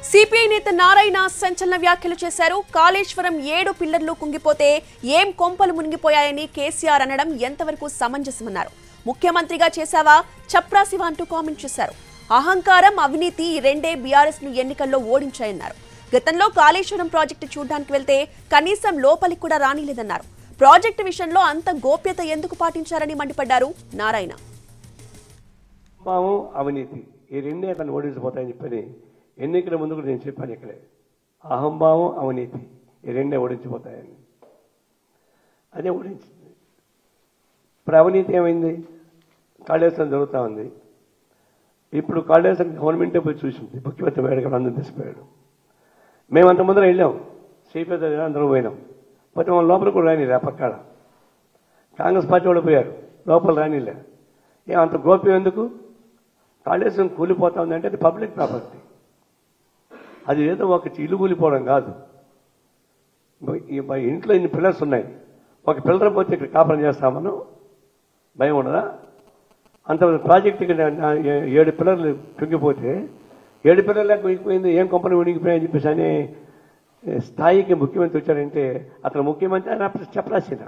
CPI నేత నారాయణ సంచలన వ్యాఖ్యలు చేశారు. కాళేశ్వరం 7 పిల్లర్లు కుంగిపోతే ఏం కొంపలు మునిగిపోయాయని కేసీఆర్ అనడం ఎంతవరకు సమంజసమన్నారు. ముఖ్యమంత్రిగా చేశావా చప్రాసివా అంటూ కామెంట్ చేశారు. అహంకారం, అవినీతి ఈ రెండే బీఆర్ఎస్ ను ఎన్నికల్లో ఓడించాయన్నారు. గతంలో కాళేశ్వరం ప్రాజెక్టు చూడడానికి వెళ్తే కనీసం లోపలికి కూడా రానిలేదన్నారు. ప్రాజెక్టు విషయంలో అంత గోప్యత ఎందుకు పాటించారని మండిపడ్డారు నారాయణ. అవినీతి ఈ రెండే అతను ఓడించిపోతాయని చెప్పని ఎన్నికల ముందు కూడా నేను చెప్పాను. ఇక్కడే అహంభావం, అవినీతి ఈ రెండే ఓడించిపోతాయని. అదే ఓడించింది. ఇప్పుడు అవినీతి ఏమైంది? కాళేశ్వరం జరుగుతూ ఉంది. ఇప్పుడు కాళేశ్వరం గవర్నమెంటే పోయి చూసింది. ముఖ్యమంత్రి వేడుకలు అందరూ తీసిపోయాడు. మేము అంత ముందర వెళ్ళాం, సిపిఐ అందరూ పోయినాం. పోతే మన లోపల కూడా రానిలే. పక్కన కాంగ్రెస్ పార్టీ వాళ్ళు పోయారు, లోపల రానిలే. ఏమంత గోప్యం ఎందుకు? కాళేశ్వరం కూలిపోతా ఉందంటే అది పబ్లిక్ ప్రాపర్టీ. అది ఏదో ఒక ఇల్లు కూలిపోవడం కాదు. ఇంట్లో ఇన్ని పిల్లర్స్ ఉన్నాయి. ఒక పిల్లర్ పోతే ఇక్కడ కాపురం చేస్తామను భయం ఉండదా? అంత ప్రాజెక్టుకి 7 పిల్లర్లు కుంగిపోతే 7 పిల్లర్లకు కుంగిపోయింది, ఏం కొంపలు ఉనిగిపోయాయని చెప్పేసి అనే స్థాయికి ముఖ్యమంత్రి వచ్చారంటే అతను ముఖ్యమంత్రి చెప్పరాసిన